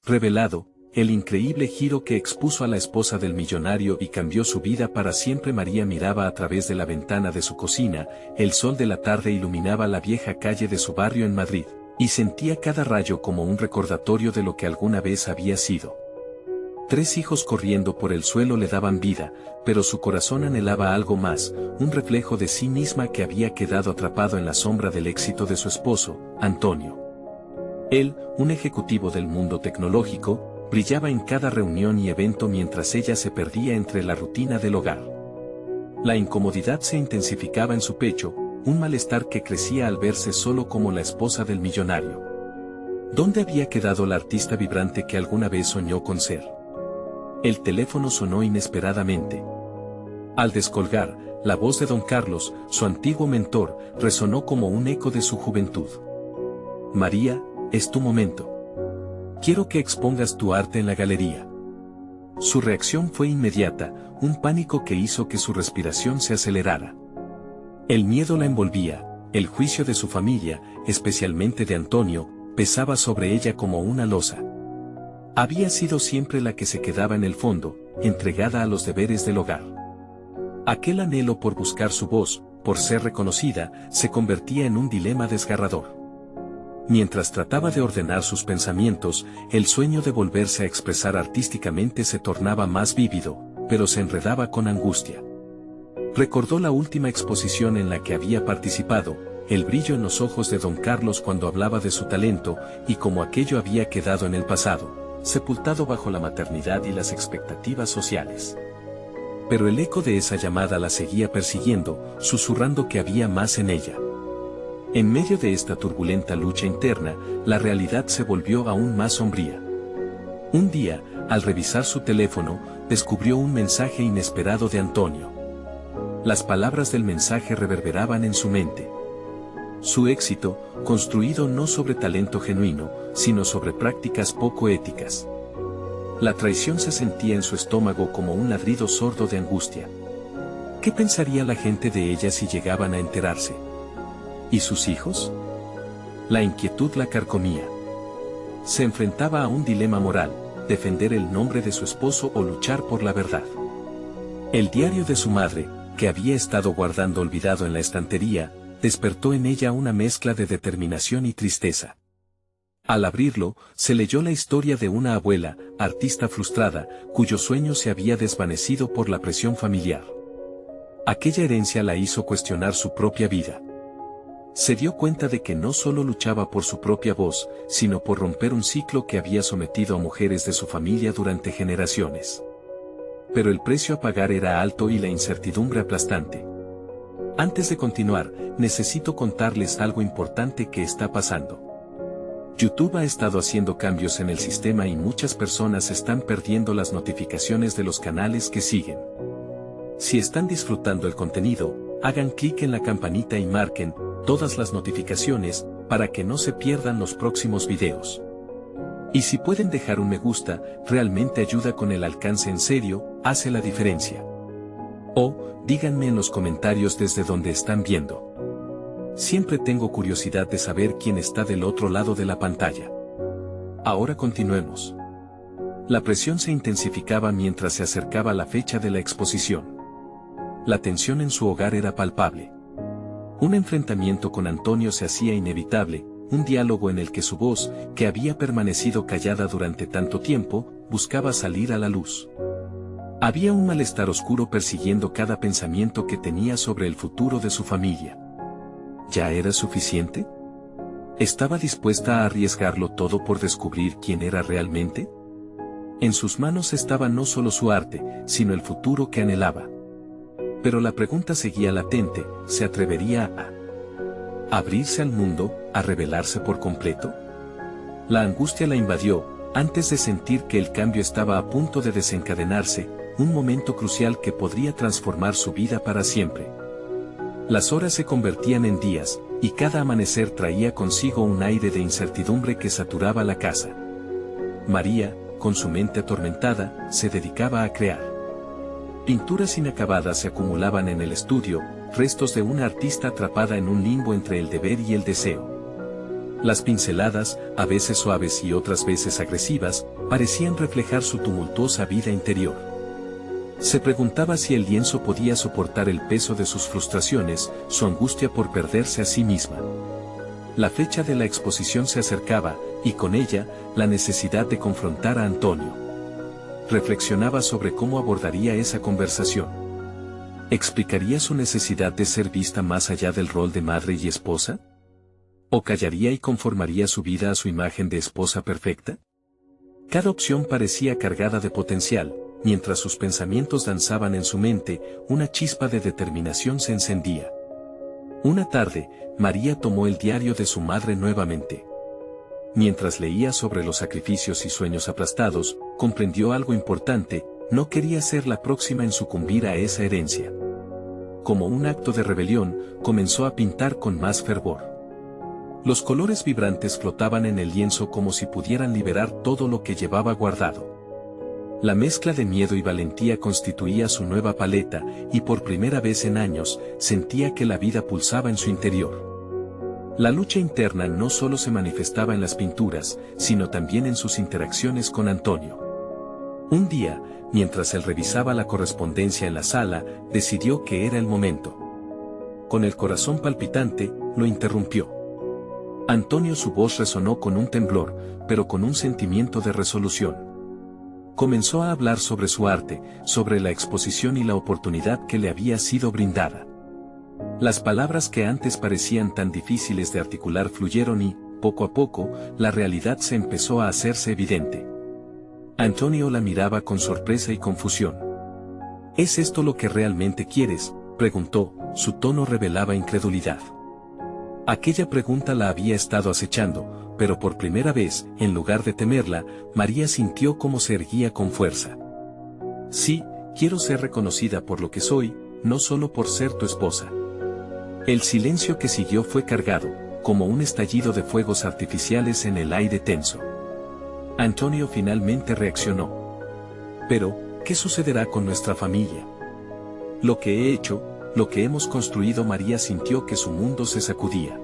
revelado, el increíble giro que expuso a la esposa del millonario y cambió su vida para siempre. María miraba a través de la ventana de su cocina, el sol de la tarde iluminaba la vieja calle de su barrio en Madrid, y sentía cada rayo como un recordatorio de lo que alguna vez había sido. 3 hijos corriendo por el suelo le daban vida, pero su corazón anhelaba algo más, un reflejo de sí misma que había quedado atrapado en la sombra del éxito de su esposo, Antonio. Él, un ejecutivo del mundo tecnológico, brillaba en cada reunión y evento mientras ella se perdía entre la rutina del hogar. La incomodidad se intensificaba en su pecho, un malestar que crecía al verse solo como la esposa del millonario. ¿Dónde había quedado la artista vibrante que alguna vez soñó con ser? El teléfono sonó inesperadamente. Al descolgar, la voz de don Carlos, su antiguo mentor, resonó como un eco de su juventud. María, es tu momento. Quiero que expongas tu arte en la galería. Su reacción fue inmediata, un pánico que hizo que su respiración se acelerara. El miedo la envolvía, el juicio de su familia, especialmente de Antonio, pesaba sobre ella como una losa. Había sido siempre la que se quedaba en el fondo, entregada a los deberes del hogar. Aquel anhelo por buscar su voz, por ser reconocida, se convertía en un dilema desgarrador. Mientras trataba de ordenar sus pensamientos, el sueño de volverse a expresar artísticamente se tornaba más vívido, pero se enredaba con angustia. Recordó la última exposición en la que había participado, el brillo en los ojos de don Carlos cuando hablaba de su talento, y cómo aquello había quedado en el pasado, sepultado bajo la maternidad y las expectativas sociales. Pero el eco de esa llamada la seguía persiguiendo, susurrando que había más en ella. En medio de esta turbulenta lucha interna, la realidad se volvió aún más sombría. Un día, al revisar su teléfono, descubrió un mensaje inesperado de Antonio. Las palabras del mensaje reverberaban en su mente. Su éxito, construido no sobre talento genuino, sino sobre prácticas poco éticas. La traición se sentía en su estómago como un ladrido sordo de angustia. ¿Qué pensaría la gente de ella si llegaban a enterarse? ¿Y sus hijos? La inquietud la carcomía. Se enfrentaba a un dilema moral, defender el nombre de su esposo o luchar por la verdad. El diario de su madre, que había estado guardando olvidado en la estantería, despertó en ella una mezcla de determinación y tristeza. Al abrirlo, se leyó la historia de una abuela, artista frustrada, cuyo sueño se había desvanecido por la presión familiar. Aquella herencia la hizo cuestionar su propia vida. Se dio cuenta de que no solo luchaba por su propia voz, sino por romper un ciclo que había sometido a mujeres de su familia durante generaciones. Pero el precio a pagar era alto y la incertidumbre aplastante. Antes de continuar, necesito contarles algo importante que está pasando. YouTube ha estado haciendo cambios en el sistema y muchas personas están perdiendo las notificaciones de los canales que siguen. Si están disfrutando el contenido, hagan clic en la campanita y marquen todas las notificaciones, para que no se pierdan los próximos videos. Y si pueden dejar un me gusta, realmente ayuda con el alcance, en serio, hace la diferencia. O, díganme en los comentarios desde donde están viendo. Siempre tengo curiosidad de saber quién está del otro lado de la pantalla. Ahora continuemos. La presión se intensificaba mientras se acercaba la fecha de la exposición. La tensión en su hogar era palpable. Un enfrentamiento con Antonio se hacía inevitable, un diálogo en el que su voz, que había permanecido callada durante tanto tiempo, buscaba salir a la luz. Había un malestar oscuro persiguiendo cada pensamiento que tenía sobre el futuro de su familia. ¿Ya era suficiente? ¿Estaba dispuesta a arriesgarlo todo por descubrir quién era realmente? En sus manos estaba no solo su arte, sino el futuro que anhelaba. Pero la pregunta seguía latente, ¿se atrevería a abrirse al mundo, a revelarse por completo? La angustia la invadió, antes de sentir que el cambio estaba a punto de desencadenarse, un momento crucial que podría transformar su vida para siempre. Las horas se convertían en días, y cada amanecer traía consigo un aire de incertidumbre que saturaba la casa. María, con su mente atormentada, se dedicaba a crear. Pinturas inacabadas se acumulaban en el estudio, restos de una artista atrapada en un limbo entre el deber y el deseo. Las pinceladas, a veces suaves y otras veces agresivas, parecían reflejar su tumultuosa vida interior. Se preguntaba si el lienzo podía soportar el peso de sus frustraciones, su angustia por perderse a sí misma. La fecha de la exposición se acercaba, y con ella, la necesidad de confrontar a Antonio. Reflexionaba sobre cómo abordaría esa conversación. ¿Explicaría su necesidad de ser vista más allá del rol de madre y esposa? ¿O callaría y conformaría su vida a su imagen de esposa perfecta? Cada opción parecía cargada de potencial. Mientras sus pensamientos danzaban en su mente, una chispa de determinación se encendía. Una tarde, María tomó el diario de su madre nuevamente. Mientras leía sobre los sacrificios y sueños aplastados, comprendió algo importante: no quería ser la próxima en sucumbir a esa herencia. Como un acto de rebelión, comenzó a pintar con más fervor. Los colores vibrantes flotaban en el lienzo como si pudieran liberar todo lo que llevaba guardado. La mezcla de miedo y valentía constituía su nueva paleta, y por primera vez en años, sentía que la vida pulsaba en su interior. La lucha interna no solo se manifestaba en las pinturas, sino también en sus interacciones con Antonio. Un día, mientras él revisaba la correspondencia en la sala, decidió que era el momento. Con el corazón palpitante, lo interrumpió. Antonio, su voz resonó con un temblor, pero con un sentimiento de resolución. Comenzó a hablar sobre su arte, sobre la exposición y la oportunidad que le había sido brindada. Las palabras que antes parecían tan difíciles de articular fluyeron y, poco a poco, la realidad se empezó a hacerse evidente. Antonio la miraba con sorpresa y confusión. ¿Es esto lo que realmente quieres?, preguntó, su tono revelaba incredulidad. Aquella pregunta la había estado acechando, pero por primera vez, en lugar de temerla, María sintió cómo se erguía con fuerza. Sí, quiero ser reconocida por lo que soy, no solo por ser tu esposa. El silencio que siguió fue cargado, como un estallido de fuegos artificiales en el aire tenso. Antonio finalmente reaccionó. Pero, ¿qué sucederá con nuestra familia? Lo que he hecho, lo que hemos construido. María sintió que su mundo se sacudía.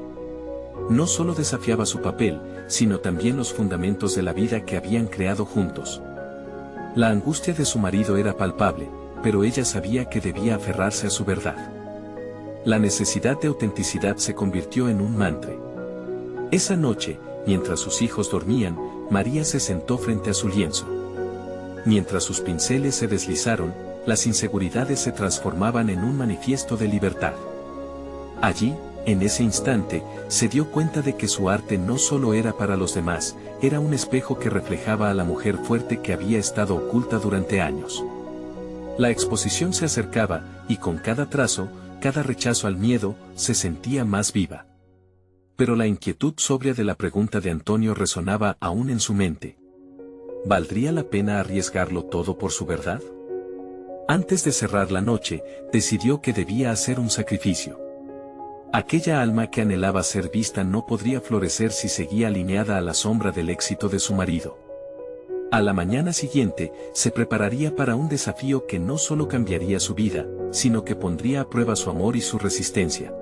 No solo desafiaba su papel, sino también los fundamentos de la vida que habían creado juntos. La angustia de su marido era palpable, pero ella sabía que debía aferrarse a su verdad. La necesidad de autenticidad se convirtió en un mantra. Esa noche, mientras sus hijos dormían, María se sentó frente a su lienzo. Mientras sus pinceles se deslizaron, las inseguridades se transformaban en un manifiesto de libertad. Allí, en ese instante, se dio cuenta de que su arte no solo era para los demás, era un espejo que reflejaba a la mujer fuerte que había estado oculta durante años. La exposición se acercaba, y con cada trazo, cada rechazo al miedo, se sentía más viva. Pero la inquietud sobria de la pregunta de Antonio resonaba aún en su mente. ¿Valdría la pena arriesgarlo todo por su verdad? Antes de cerrar la noche, decidió que debía hacer un sacrificio. Aquella alma que anhelaba ser vista no podría florecer si seguía alineada a la sombra del éxito de su marido. A la mañana siguiente, se prepararía para un desafío que no solo cambiaría su vida, sino que pondría a prueba su amor y su resistencia.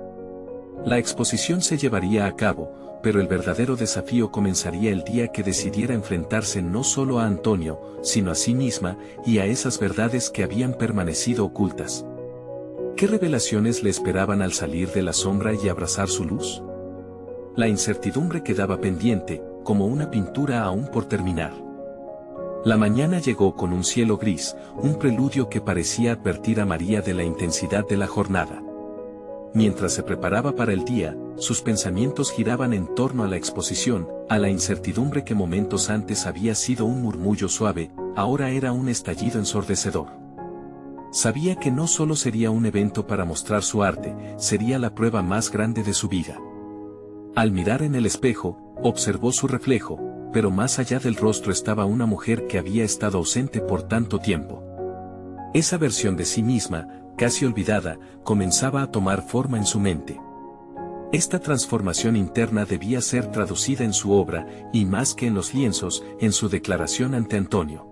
La exposición se llevaría a cabo, pero el verdadero desafío comenzaría el día que decidiera enfrentarse no solo a Antonio, sino a sí misma, y a esas verdades que habían permanecido ocultas. ¿Qué revelaciones le esperaban al salir de la sombra y abrazar su luz? La incertidumbre quedaba pendiente, como una pintura aún por terminar. La mañana llegó con un cielo gris, un preludio que parecía advertir a María de la intensidad de la jornada. Mientras se preparaba para el día, sus pensamientos giraban en torno a la exposición, a la incertidumbre que momentos antes había sido un murmullo suave, ahora era un estallido ensordecedor. Sabía que no solo sería un evento para mostrar su arte, sería la prueba más grande de su vida. Al mirar en el espejo, observó su reflejo, pero más allá del rostro estaba una mujer que había estado ausente por tanto tiempo. Esa versión de sí misma, casi olvidada, comenzaba a tomar forma en su mente. Esta transformación interna debía ser traducida en su obra, y más que en los lienzos, en su declaración ante Antonio.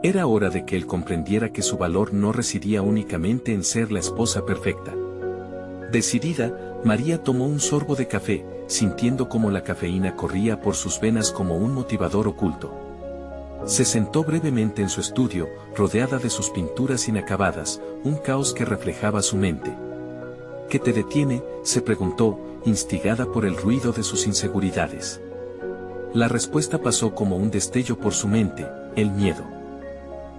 Era hora de que él comprendiera que su valor no residía únicamente en ser la esposa perfecta. Decidida, María tomó un sorbo de café, sintiendo como la cafeína corría por sus venas como un motivador oculto. Se sentó brevemente en su estudio, rodeada de sus pinturas inacabadas, un caos que reflejaba su mente. ¿Qué te detiene?, se preguntó, instigada por el ruido de sus inseguridades. La respuesta pasó como un destello por su mente: el miedo.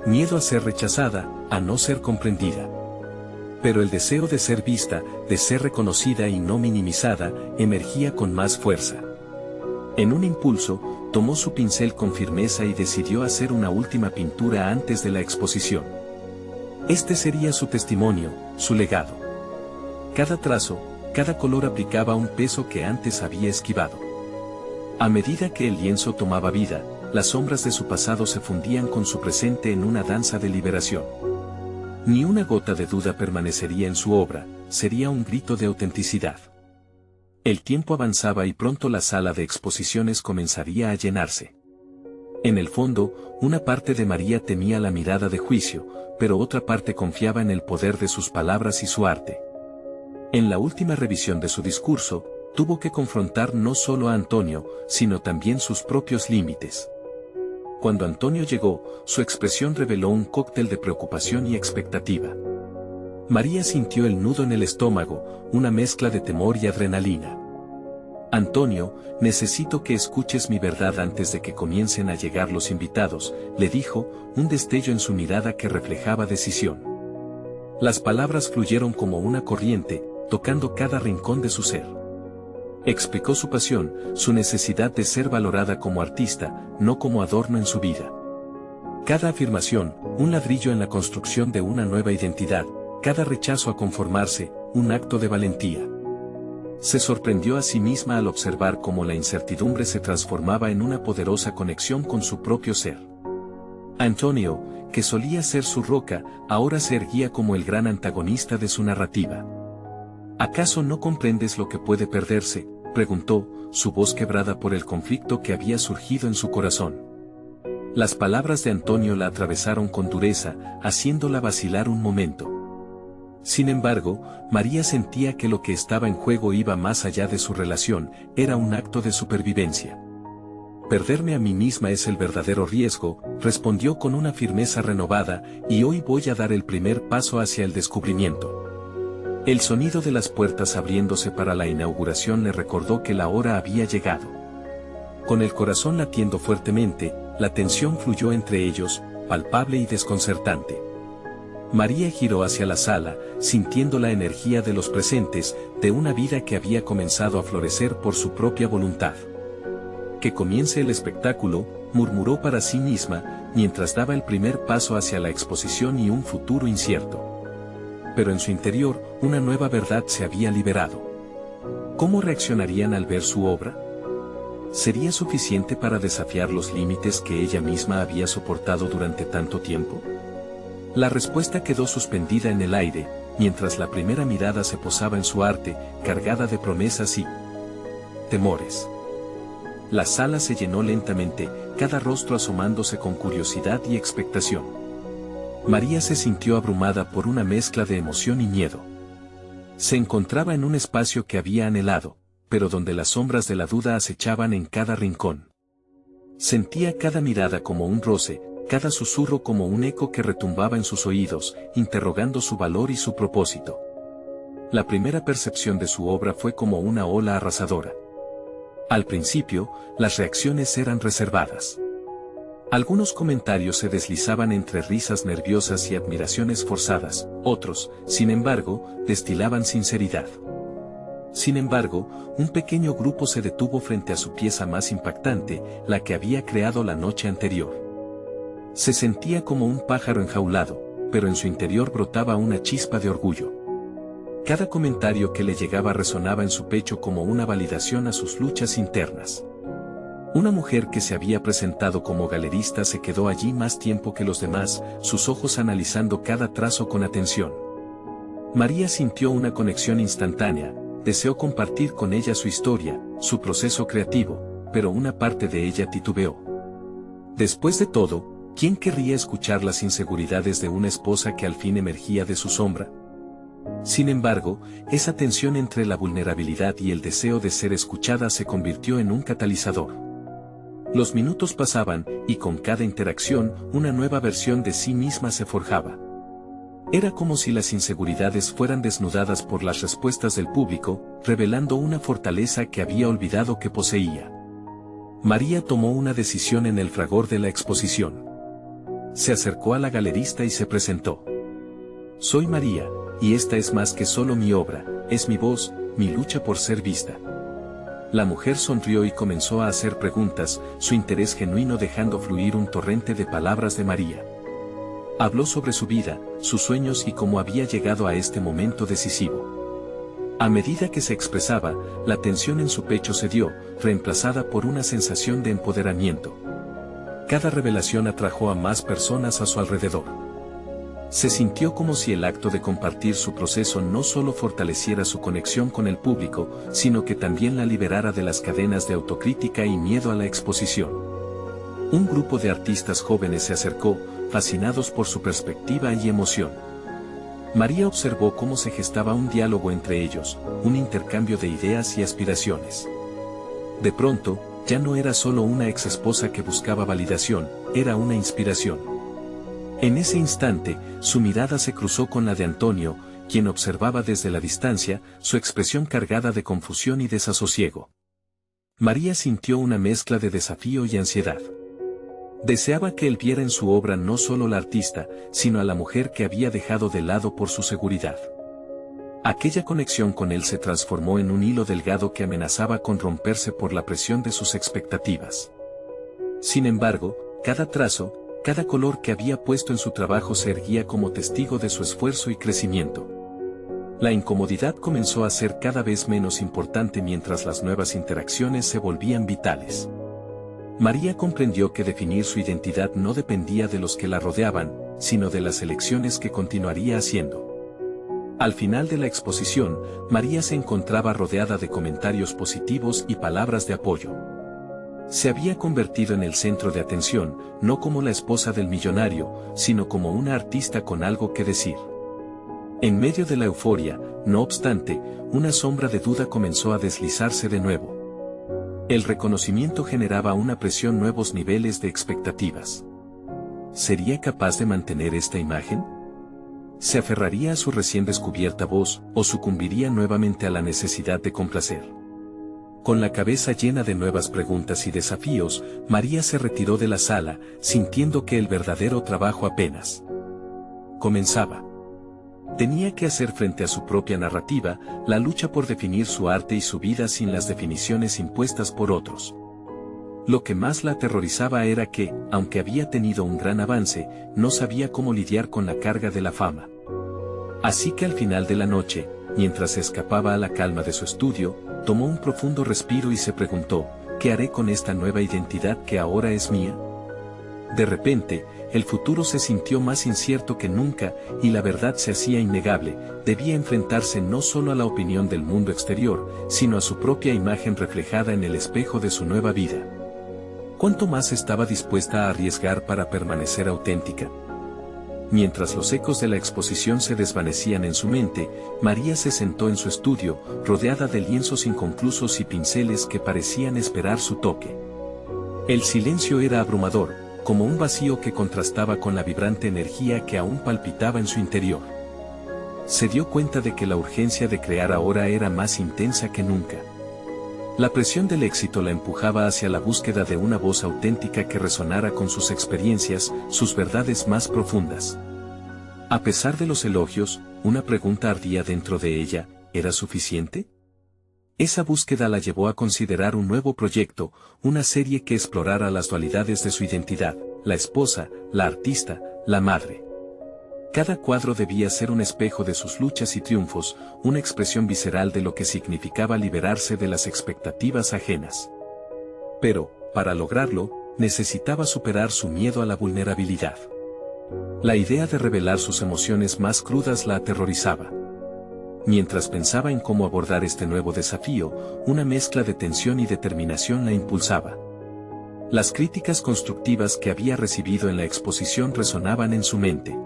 Miedo a ser rechazada, a no ser comprendida. Pero el deseo de ser vista, de ser reconocida y no minimizada, emergía con más fuerza. En un impulso, tomó su pincel con firmeza y decidió hacer una última pintura antes de la exposición. Este sería su testimonio, su legado. Cada trazo, cada color aplicaba un peso que antes había esquivado. A medida que el lienzo tomaba vida, las sombras de su pasado se fundían con su presente en una danza de liberación. Ni una gota de duda permanecería en su obra, sería un grito de autenticidad. El tiempo avanzaba y pronto la sala de exposiciones comenzaría a llenarse. En el fondo, una parte de María temía la mirada de juicio, pero otra parte confiaba en el poder de sus palabras y su arte. En la última revisión de su discurso, tuvo que confrontar no solo a Antonio, sino también sus propios límites. Cuando Antonio llegó, su expresión reveló un cóctel de preocupación y expectativa. María sintió el nudo en el estómago, una mezcla de temor y adrenalina. Antonio, necesito que escuches mi verdad antes de que comiencen a llegar los invitados, le dijo, un destello en su mirada que reflejaba decisión. Las palabras fluyeron como una corriente, tocando cada rincón de su ser. Explicó su pasión, su necesidad de ser valorada como artista, no como adorno en su vida. Cada afirmación, un ladrillo en la construcción de una nueva identidad, cada rechazo a conformarse, un acto de valentía. Se sorprendió a sí misma al observar cómo la incertidumbre se transformaba en una poderosa conexión con su propio ser. Antonio, que solía ser su roca, ahora se erguía como el gran antagonista de su narrativa. ¿Acaso no comprendes lo que puede perderse?, preguntó, su voz quebrada por el conflicto que había surgido en su corazón. Las palabras de Antonio la atravesaron con dureza, haciéndola vacilar un momento. Sin embargo, María sentía que lo que estaba en juego iba más allá de su relación, era un acto de supervivencia. Perderme a mí misma es el verdadero riesgo, respondió con una firmeza renovada, y hoy voy a dar el primer paso hacia el descubrimiento. El sonido de las puertas abriéndose para la inauguración le recordó que la hora había llegado. Con el corazón latiendo fuertemente, la tensión fluyó entre ellos, palpable y desconcertante. María giró hacia la sala, sintiendo la energía de los presentes, de una vida que había comenzado a florecer por su propia voluntad. Que comience el espectáculo, murmuró para sí misma, mientras daba el primer paso hacia la exposición y un futuro incierto. Pero en su interior, una nueva verdad se había liberado. ¿Cómo reaccionarían al ver su obra? ¿Sería suficiente para desafiar los límites que ella misma había soportado durante tanto tiempo? La respuesta quedó suspendida en el aire, mientras la primera mirada se posaba en su arte, cargada de promesas y temores. La sala se llenó lentamente, cada rostro asomándose con curiosidad y expectación. María se sintió abrumada por una mezcla de emoción y miedo. Se encontraba en un espacio que había anhelado, pero donde las sombras de la duda acechaban en cada rincón. Sentía cada mirada como un roce, cada susurro como un eco que retumbaba en sus oídos, interrogando su valor y su propósito. La primera percepción de su obra fue como una ola arrasadora. Al principio, las reacciones eran reservadas. Algunos comentarios se deslizaban entre risas nerviosas y admiraciones forzadas, otros, sin embargo, destilaban sinceridad. Sin embargo, un pequeño grupo se detuvo frente a su pieza más impactante, la que había creado la noche anterior. Se sentía como un pájaro enjaulado, pero en su interior brotaba una chispa de orgullo. Cada comentario que le llegaba resonaba en su pecho como una validación a sus luchas internas. Una mujer que se había presentado como galerista se quedó allí más tiempo que los demás, sus ojos analizando cada trazo con atención. María sintió una conexión instantánea, deseó compartir con ella su historia, su proceso creativo, pero una parte de ella titubeó. Después de todo, ¿quién querría escuchar las inseguridades de una esposa que al fin emergía de su sombra? Sin embargo, esa tensión entre la vulnerabilidad y el deseo de ser escuchada se convirtió en un catalizador. Los minutos pasaban, y con cada interacción, una nueva versión de sí misma se forjaba. Era como si las inseguridades fueran desnudadas por las respuestas del público, revelando una fortaleza que había olvidado que poseía. María tomó una decisión en el fragor de la exposición. Se acercó a la galerista y se presentó. Soy María, y esta es más que solo mi obra, es mi voz, mi lucha por ser vista. La mujer sonrió y comenzó a hacer preguntas, su interés genuino dejando fluir un torrente de palabras de María. Habló sobre su vida, sus sueños y cómo había llegado a este momento decisivo. A medida que se expresaba, la tensión en su pecho cedió, reemplazada por una sensación de empoderamiento. Cada revelación atrajo a más personas a su alrededor. Se sintió como si el acto de compartir su proceso no solo fortaleciera su conexión con el público, sino que también la liberara de las cadenas de autocrítica y miedo a la exposición. Un grupo de artistas jóvenes se acercó, fascinados por su perspectiva y emoción. María observó cómo se gestaba un diálogo entre ellos, un intercambio de ideas y aspiraciones. De pronto, ya no era solo una ex esposa que buscaba validación, era una inspiración. En ese instante, su mirada se cruzó con la de Antonio, quien observaba desde la distancia, su expresión cargada de confusión y desasosiego. María sintió una mezcla de desafío y ansiedad. Deseaba que él viera en su obra no solo la artista, sino a la mujer que había dejado de lado por su seguridad. Aquella conexión con él se transformó en un hilo delgado que amenazaba con romperse por la presión de sus expectativas. Sin embargo, cada trazo, cada color que había puesto en su trabajo se erguía como testigo de su esfuerzo y crecimiento. La incomodidad comenzó a ser cada vez menos importante mientras las nuevas interacciones se volvían vitales. María comprendió que definir su identidad no dependía de los que la rodeaban, sino de las elecciones que continuaría haciendo. Al final de la exposición, María se encontraba rodeada de comentarios positivos y palabras de apoyo. Se había convertido en el centro de atención, no como la esposa del millonario, sino como una artista con algo que decir. En medio de la euforia, no obstante, una sombra de duda comenzó a deslizarse de nuevo. El reconocimiento generaba una presión, nuevos niveles de expectativas. ¿Sería capaz de mantener esta imagen? ¿Se aferraría a su recién descubierta voz, o sucumbiría nuevamente a la necesidad de complacer? Con la cabeza llena de nuevas preguntas y desafíos, María se retiró de la sala, sintiendo que el verdadero trabajo apenas comenzaba. Tenía que hacer frente a su propia narrativa, la lucha por definir su arte y su vida sin las definiciones impuestas por otros. Lo que más la aterrorizaba era que, aunque había tenido un gran avance, no sabía cómo lidiar con la carga de la fama. Así que al final de la noche, mientras se escapaba a la calma de su estudio, tomó un profundo respiro y se preguntó, ¿qué haré con esta nueva identidad que ahora es mía? De repente, el futuro se sintió más incierto que nunca, y la verdad se hacía innegable, debía enfrentarse no solo a la opinión del mundo exterior, sino a su propia imagen reflejada en el espejo de su nueva vida. ¿Cuánto más estaba dispuesta a arriesgar para permanecer auténtica? Mientras los ecos de la exposición se desvanecían en su mente, María se sentó en su estudio, rodeada de lienzos inconclusos y pinceles que parecían esperar su toque. El silencio era abrumador, como un vacío que contrastaba con la vibrante energía que aún palpitaba en su interior. Se dio cuenta de que la urgencia de crear ahora era más intensa que nunca. La presión del éxito la empujaba hacia la búsqueda de una voz auténtica que resonara con sus experiencias, sus verdades más profundas. A pesar de los elogios, una pregunta ardía dentro de ella, ¿era suficiente? Esa búsqueda la llevó a considerar un nuevo proyecto, una serie que explorara las dualidades de su identidad, la esposa, la artista, la madre. Cada cuadro debía ser un espejo de sus luchas y triunfos, una expresión visceral de lo que significaba liberarse de las expectativas ajenas. Pero, para lograrlo, necesitaba superar su miedo a la vulnerabilidad. La idea de revelar sus emociones más crudas la aterrorizaba. Mientras pensaba en cómo abordar este nuevo desafío, una mezcla de tensión y determinación la impulsaba. Las críticas constructivas que había recibido en la exposición resonaban en su mente.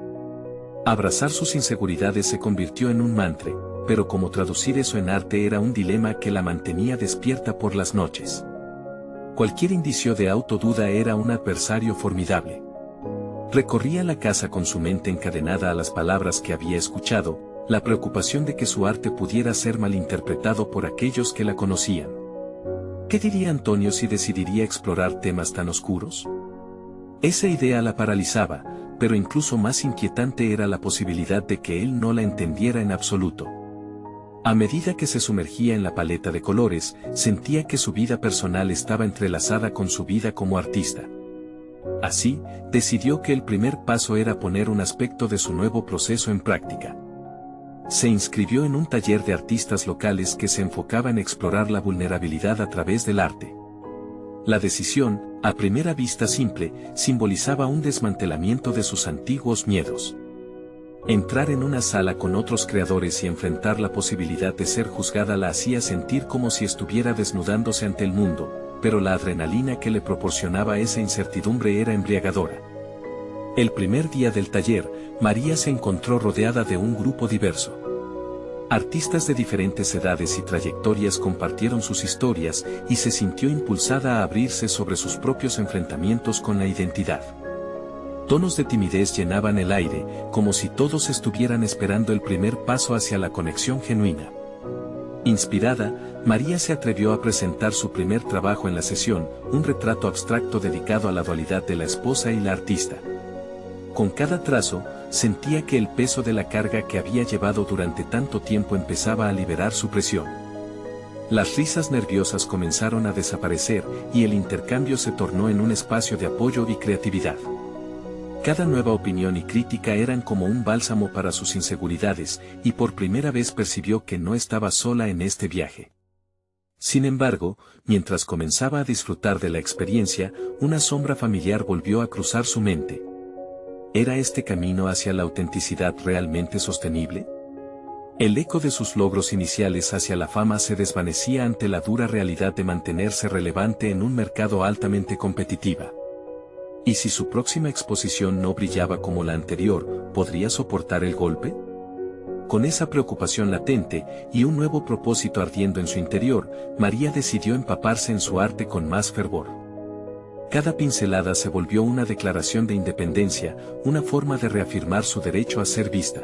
Abrazar sus inseguridades se convirtió en un mantra, pero cómo traducir eso en arte era un dilema que la mantenía despierta por las noches. Cualquier indicio de autoduda era un adversario formidable. Recorría la casa con su mente encadenada a las palabras que había escuchado, la preocupación de que su arte pudiera ser malinterpretado por aquellos que la conocían. ¿Qué diría Antonio si decidiría explorar temas tan oscuros? Esa idea la paralizaba, pero incluso más inquietante era la posibilidad de que él no la entendiera en absoluto. A medida que se sumergía en la paleta de colores, sentía que su vida personal estaba entrelazada con su vida como artista. Así, decidió que el primer paso era poner un aspecto de su nuevo proceso en práctica. Se inscribió en un taller de artistas locales que se enfocaba en explorar la vulnerabilidad a través del arte. La decisión, a primera vista simple, simbolizaba un desmantelamiento de sus antiguos miedos. Entrar en una sala con otros creadores y enfrentar la posibilidad de ser juzgada la hacía sentir como si estuviera desnudándose ante el mundo, pero la adrenalina que le proporcionaba esa incertidumbre era embriagadora. El primer día del taller, María se encontró rodeada de un grupo diverso. Artistas de diferentes edades y trayectorias compartieron sus historias y se sintió impulsada a abrirse sobre sus propios enfrentamientos con la identidad. Tonos de timidez llenaban el aire, como si todos estuvieran esperando el primer paso hacia la conexión genuina. Inspirada, María se atrevió a presentar su primer trabajo en la sesión, un retrato abstracto dedicado a la dualidad de la esposa y la artista. Con cada trazo, sentía que el peso de la carga que había llevado durante tanto tiempo empezaba a liberar su presión. Las risas nerviosas comenzaron a desaparecer y el intercambio se tornó en un espacio de apoyo y creatividad. Cada nueva opinión y crítica eran como un bálsamo para sus inseguridades, y por primera vez percibió que no estaba sola en este viaje. Sin embargo, mientras comenzaba a disfrutar de la experiencia, una sombra familiar volvió a cruzar su mente. ¿Era este camino hacia la autenticidad realmente sostenible? El eco de sus logros iniciales hacia la fama se desvanecía ante la dura realidad de mantenerse relevante en un mercado altamente competitivo. ¿Y si su próxima exposición no brillaba como la anterior, podría soportar el golpe? Con esa preocupación latente y un nuevo propósito ardiendo en su interior, María decidió empaparse en su arte con más fervor. Cada pincelada se volvió una declaración de independencia, una forma de reafirmar su derecho a ser vista.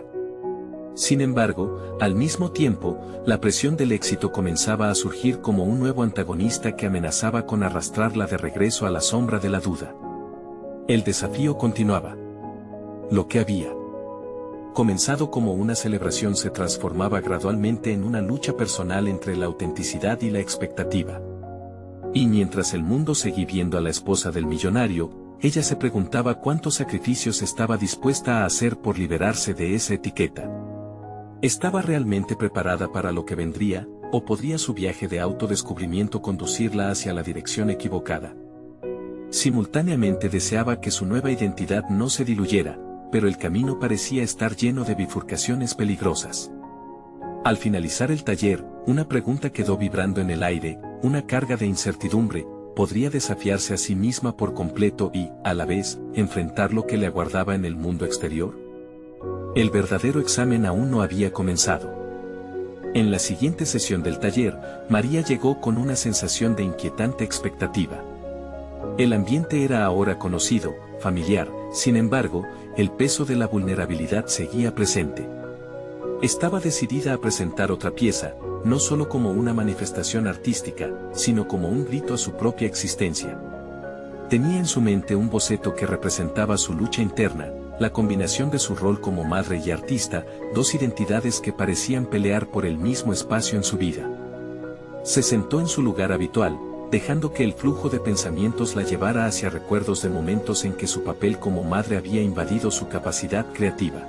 Sin embargo, al mismo tiempo, la presión del éxito comenzaba a surgir como un nuevo antagonista que amenazaba con arrastrarla de regreso a la sombra de la duda. El desafío continuaba. Lo que había comenzado como una celebración se transformaba gradualmente en una lucha personal entre la autenticidad y la expectativa. Y mientras el mundo seguía viendo a la esposa del millonario, ella se preguntaba cuántos sacrificios estaba dispuesta a hacer por liberarse de esa etiqueta. ¿Estaba realmente preparada para lo que vendría, o podría su viaje de autodescubrimiento conducirla hacia la dirección equivocada? Simultáneamente deseaba que su nueva identidad no se diluyera, pero el camino parecía estar lleno de bifurcaciones peligrosas. Al finalizar el taller, una pregunta quedó vibrando en el aire, una carga de incertidumbre: ¿podría desafiarse a sí misma por completo y, a la vez, enfrentar lo que le aguardaba en el mundo exterior? El verdadero examen aún no había comenzado. En la siguiente sesión del taller, María llegó con una sensación de inquietante expectativa. El ambiente era ahora conocido, familiar, sin embargo, el peso de la vulnerabilidad seguía presente. Estaba decidida a presentar otra pieza, no solo como una manifestación artística, sino como un grito a su propia existencia. Tenía en su mente un boceto que representaba su lucha interna, la combinación de su rol como madre y artista, dos identidades que parecían pelear por el mismo espacio en su vida. Se sentó en su lugar habitual, dejando que el flujo de pensamientos la llevara hacia recuerdos de momentos en que su papel como madre había invadido su capacidad creativa.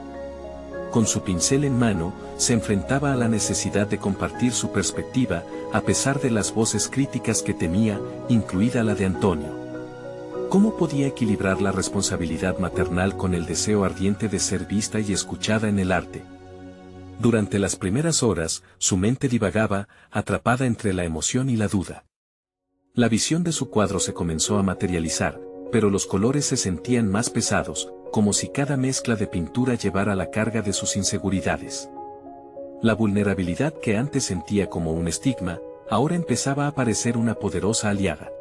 Con su pincel en mano, se enfrentaba a la necesidad de compartir su perspectiva, a pesar de las voces críticas que temía, incluida la de Antonio. ¿Cómo podía equilibrar la responsabilidad maternal con el deseo ardiente de ser vista y escuchada en el arte? Durante las primeras horas, su mente divagaba, atrapada entre la emoción y la duda. La visión de su cuadro se comenzó a materializar, pero los colores se sentían más pesados, como si cada mezcla de pintura llevara la carga de sus inseguridades. La vulnerabilidad que antes sentía como un estigma, ahora empezaba a parecer una poderosa aliada.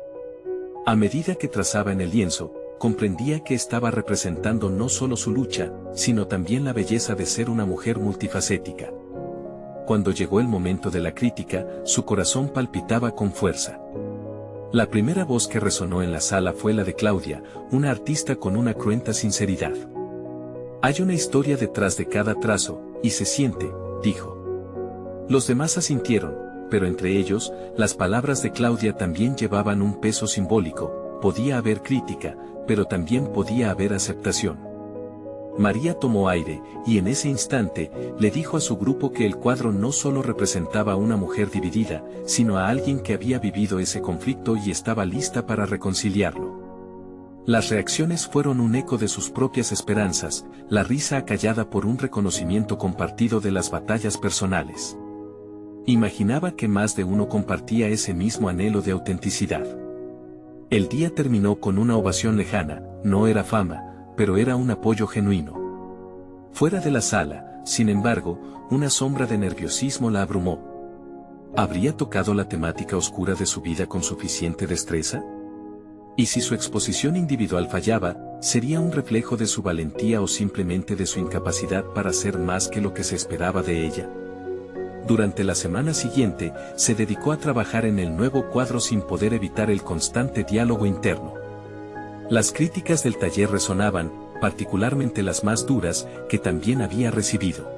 A medida que trazaba en el lienzo, comprendía que estaba representando no solo su lucha, sino también la belleza de ser una mujer multifacética. Cuando llegó el momento de la crítica, su corazón palpitaba con fuerza. La primera voz que resonó en la sala fue la de Claudia, una artista con una cruenta sinceridad. Hay una historia detrás de cada trazo, y se siente, dijo. Los demás asintieron, pero entre ellos, las palabras de Claudia también llevaban un peso simbólico. Podía haber crítica, pero también podía haber aceptación. María tomó aire, y en ese instante, le dijo a su grupo que el cuadro no solo representaba a una mujer dividida, sino a alguien que había vivido ese conflicto y estaba lista para reconciliarlo. Las reacciones fueron un eco de sus propias esperanzas, la risa acallada por un reconocimiento compartido de las batallas personales. Imaginaba que más de uno compartía ese mismo anhelo de autenticidad. El día terminó con una ovación lejana, no era fama, pero era un apoyo genuino. Fuera de la sala, sin embargo, una sombra de nerviosismo la abrumó. ¿Habría tocado la temática oscura de su vida con suficiente destreza? ¿Y si su exposición individual fallaba, sería un reflejo de su valentía o simplemente de su incapacidad para ser más que lo que se esperaba de ella? Durante la semana siguiente, se dedicó a trabajar en el nuevo cuadro sin poder evitar el constante diálogo interno. Las críticas del taller resonaban, particularmente las más duras, que también había recibido.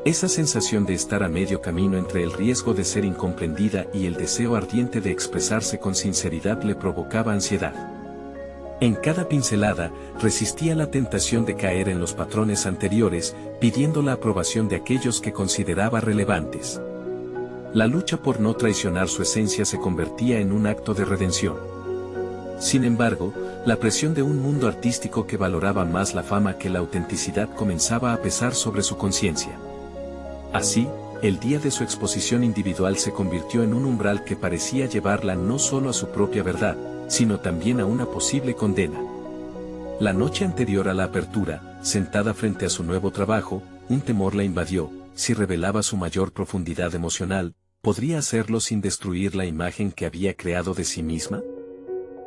Esa sensación de estar a medio camino entre el riesgo de ser incomprendida y el deseo ardiente de expresarse con sinceridad le provocaba ansiedad. En cada pincelada, resistía la tentación de caer en los patrones anteriores, pidiendo la aprobación de aquellos que consideraba relevantes. La lucha por no traicionar su esencia se convertía en un acto de redención. Sin embargo, la presión de un mundo artístico que valoraba más la fama que la autenticidad comenzaba a pesar sobre su conciencia. Así, el día de su exposición individual se convirtió en un umbral que parecía llevarla no solo a su propia verdad, sino también a una posible condena. La noche anterior a la apertura, sentada frente a su nuevo trabajo, un temor la invadió. Si revelaba su mayor profundidad emocional, ¿podría hacerlo sin destruir la imagen que había creado de sí misma?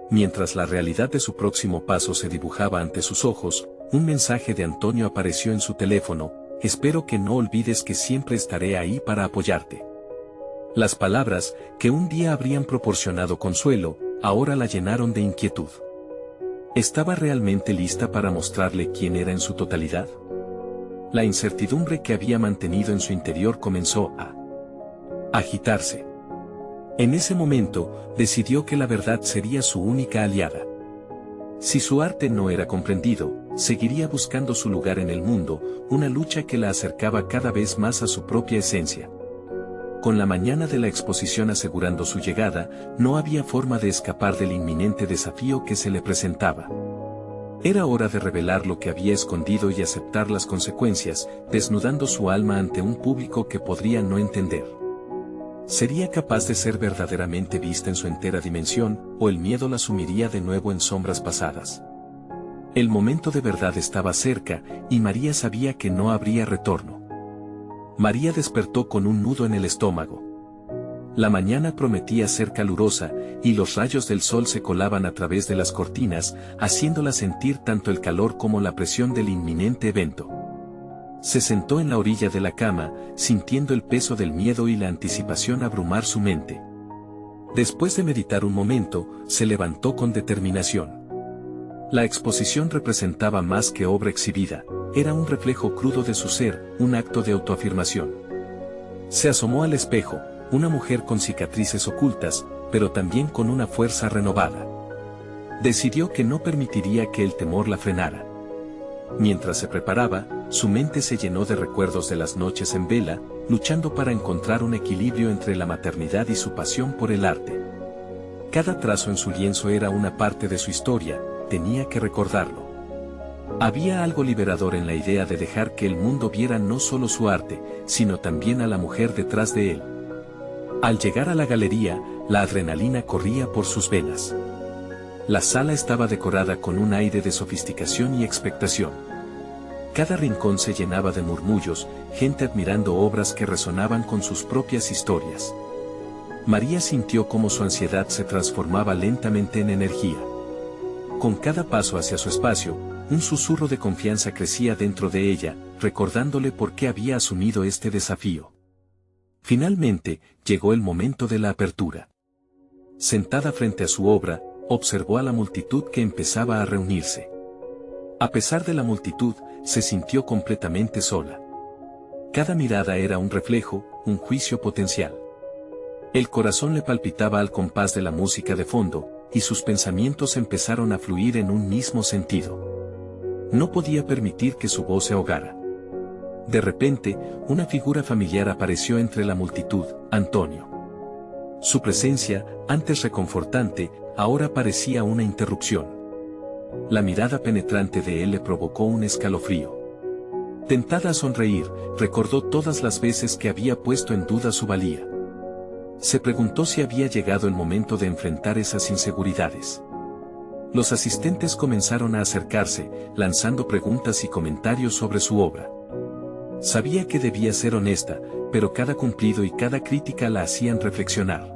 Mientras la realidad de su próximo paso se dibujaba ante sus ojos, un mensaje de Antonio apareció en su teléfono: espero que no olvides que siempre estaré ahí para apoyarte. Las palabras, que un día habrían proporcionado consuelo, ahora la llenaron de inquietud. ¿Estaba realmente lista para mostrarle quién era en su totalidad? La incertidumbre que había mantenido en su interior comenzó a agitarse. En ese momento, decidió que la verdad sería su única aliada. Si su arte no era comprendido, seguiría buscando su lugar en el mundo, una lucha que la acercaba cada vez más a su propia esencia. Con la mañana de la exposición asegurando su llegada, no había forma de escapar del inminente desafío que se le presentaba. Era hora de revelar lo que había escondido y aceptar las consecuencias, desnudando su alma ante un público que podría no entender. ¿Sería capaz de ser verdaderamente vista en su entera dimensión, o el miedo la sumiría de nuevo en sombras pasadas? El momento de verdad estaba cerca, y María sabía que no habría retorno. María despertó con un nudo en el estómago. La mañana prometía ser calurosa, y los rayos del sol se colaban a través de las cortinas, haciéndola sentir tanto el calor como la presión del inminente evento. Se sentó en la orilla de la cama, sintiendo el peso del miedo y la anticipación abrumar su mente. Después de meditar un momento, se levantó con determinación. La exposición representaba más que obra exhibida, era un reflejo crudo de su ser, un acto de autoafirmación. Se asomó al espejo, una mujer con cicatrices ocultas, pero también con una fuerza renovada. Decidió que no permitiría que el temor la frenara. Mientras se preparaba, su mente se llenó de recuerdos de las noches en vela, luchando para encontrar un equilibrio entre la maternidad y su pasión por el arte. Cada trazo en su lienzo era una parte de su historia, tenía que recordarlo. Había algo liberador en la idea de dejar que el mundo viera no solo su arte, sino también a la mujer detrás de él. Al llegar a la galería, la adrenalina corría por sus venas. La sala estaba decorada con un aire de sofisticación y expectación. Cada rincón se llenaba de murmullos, gente admirando obras que resonaban con sus propias historias. María sintió cómo su ansiedad se transformaba lentamente en energía. Con cada paso hacia su espacio, un susurro de confianza crecía dentro de ella, recordándole por qué había asumido este desafío. Finalmente, llegó el momento de la apertura. Sentada frente a su obra, observó a la multitud que empezaba a reunirse. A pesar de la multitud, se sintió completamente sola. Cada mirada era un reflejo, un juicio potencial. El corazón le palpitaba al compás de la música de fondo, y sus pensamientos empezaron a fluir en un mismo sentido. No podía permitir que su voz se ahogara. De repente, una figura familiar apareció entre la multitud, Antonio. Su presencia, antes reconfortante, ahora parecía una interrupción. La mirada penetrante de él le provocó un escalofrío. Tentada a sonreír, recordó todas las veces que había puesto en duda su valía. Se preguntó si había llegado el momento de enfrentar esas inseguridades. Los asistentes comenzaron a acercarse, lanzando preguntas y comentarios sobre su obra. Sabía que debía ser honesta, pero cada cumplido y cada crítica la hacían reflexionar.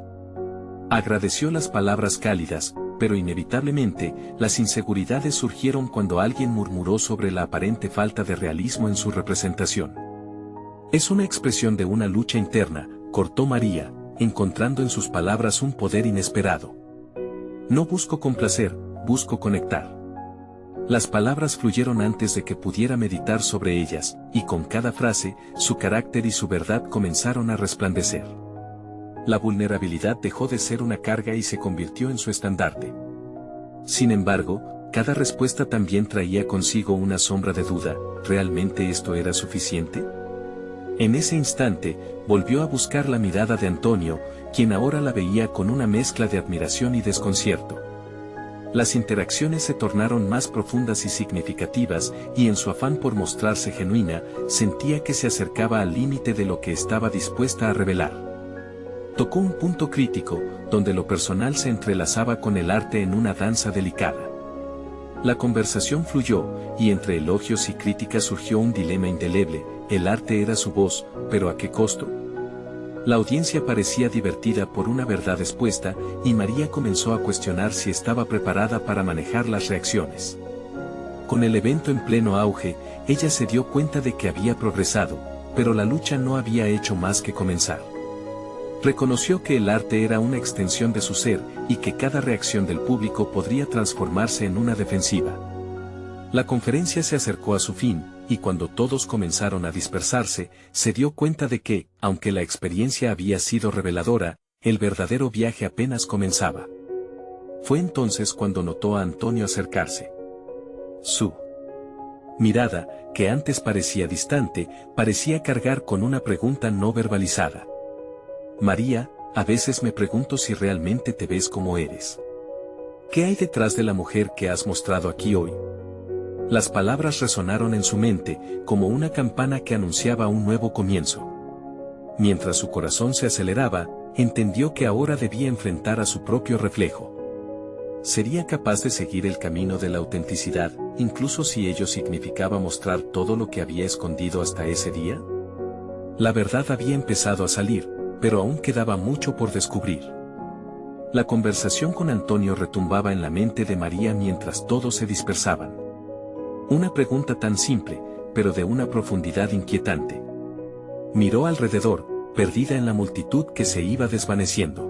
Agradeció las palabras cálidas, pero inevitablemente, las inseguridades surgieron cuando alguien murmuró sobre la aparente falta de realismo en su representación. Es una expresión de una lucha interna, cortó María, encontrando en sus palabras un poder inesperado. No busco complacer, busco conectar. Las palabras fluyeron antes de que pudiera meditar sobre ellas, y con cada frase, su carácter y su verdad comenzaron a resplandecer. La vulnerabilidad dejó de ser una carga y se convirtió en su estandarte. Sin embargo, cada respuesta también traía consigo una sombra de duda, ¿realmente esto era suficiente? En ese instante, volvió a buscar la mirada de Antonio, quien ahora la veía con una mezcla de admiración y desconcierto. Las interacciones se tornaron más profundas y significativas, y en su afán por mostrarse genuina, sentía que se acercaba al límite de lo que estaba dispuesta a revelar. Tocó un punto crítico, donde lo personal se entrelazaba con el arte en una danza delicada. La conversación fluyó, y entre elogios y críticas surgió un dilema indeleble: el arte era su voz, pero ¿a qué costo? La audiencia parecía divertida por una verdad expuesta, y María comenzó a cuestionar si estaba preparada para manejar las reacciones. Con el evento en pleno auge, ella se dio cuenta de que había progresado, pero la lucha no había hecho más que comenzar. Reconoció que el arte era una extensión de su ser, y que cada reacción del público podría transformarse en una defensiva. La conferencia se acercó a su fin, y cuando todos comenzaron a dispersarse, se dio cuenta de que, aunque la experiencia había sido reveladora, el verdadero viaje apenas comenzaba. Fue entonces cuando notó a Antonio acercarse. Su mirada, que antes parecía distante, parecía cargar con una pregunta no verbalizada. María, a veces me pregunto si realmente te ves como eres. ¿Qué hay detrás de la mujer que has mostrado aquí hoy? Las palabras resonaron en su mente, como una campana que anunciaba un nuevo comienzo. Mientras su corazón se aceleraba, entendió que ahora debía enfrentar a su propio reflejo. ¿Sería capaz de seguir el camino de la autenticidad, incluso si ello significaba mostrar todo lo que había escondido hasta ese día? La verdad había empezado a salir, pero aún quedaba mucho por descubrir. La conversación con Antonio retumbaba en la mente de María mientras todos se dispersaban. Una pregunta tan simple, pero de una profundidad inquietante. Miró alrededor, perdida en la multitud que se iba desvaneciendo.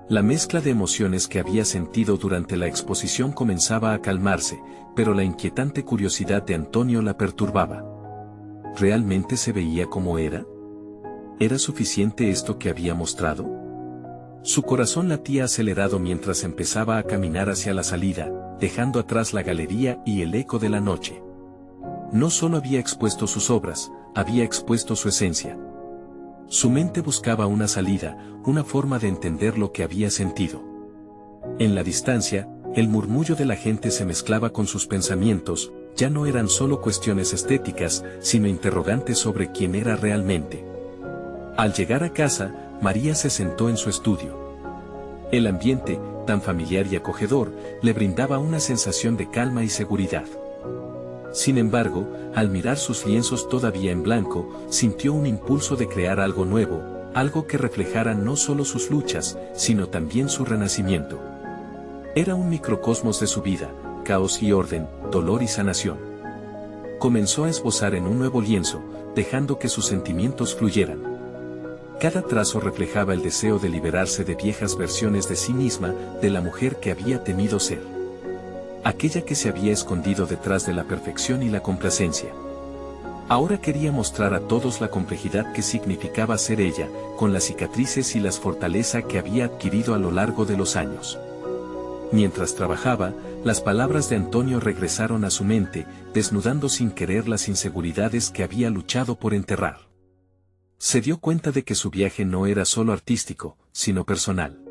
La mezcla de emociones que había sentido durante la exposición comenzaba a calmarse, pero la inquietante curiosidad de Antonio la perturbaba. ¿Realmente se veía como era? ¿Era suficiente esto que había mostrado? Su corazón latía acelerado mientras empezaba a caminar hacia la salida, dejando atrás la galería y el eco de la noche. No solo había expuesto sus obras, había expuesto su esencia. Su mente buscaba una salida, una forma de entender lo que había sentido. En la distancia, el murmullo de la gente se mezclaba con sus pensamientos, ya no eran solo cuestiones estéticas, sino interrogantes sobre quién era realmente. Al llegar a casa, María se sentó en su estudio. El ambiente, tan familiar y acogedor, le brindaba una sensación de calma y seguridad. Sin embargo, al mirar sus lienzos todavía en blanco, sintió un impulso de crear algo nuevo, algo que reflejara no solo sus luchas, sino también su renacimiento. Era un microcosmos de su vida, caos y orden, dolor y sanación. Comenzó a esbozar en un nuevo lienzo, dejando que sus sentimientos fluyeran. Cada trazo reflejaba el deseo de liberarse de viejas versiones de sí misma, de la mujer que había temido ser. Aquella que se había escondido detrás de la perfección y la complacencia. Ahora quería mostrar a todos la complejidad que significaba ser ella, con las cicatrices y las fortalezas que había adquirido a lo largo de los años. Mientras trabajaba, las palabras de Antonio regresaron a su mente, desnudando sin querer las inseguridades que había luchado por enterrar. Se dio cuenta de que su viaje no era solo artístico, sino personal.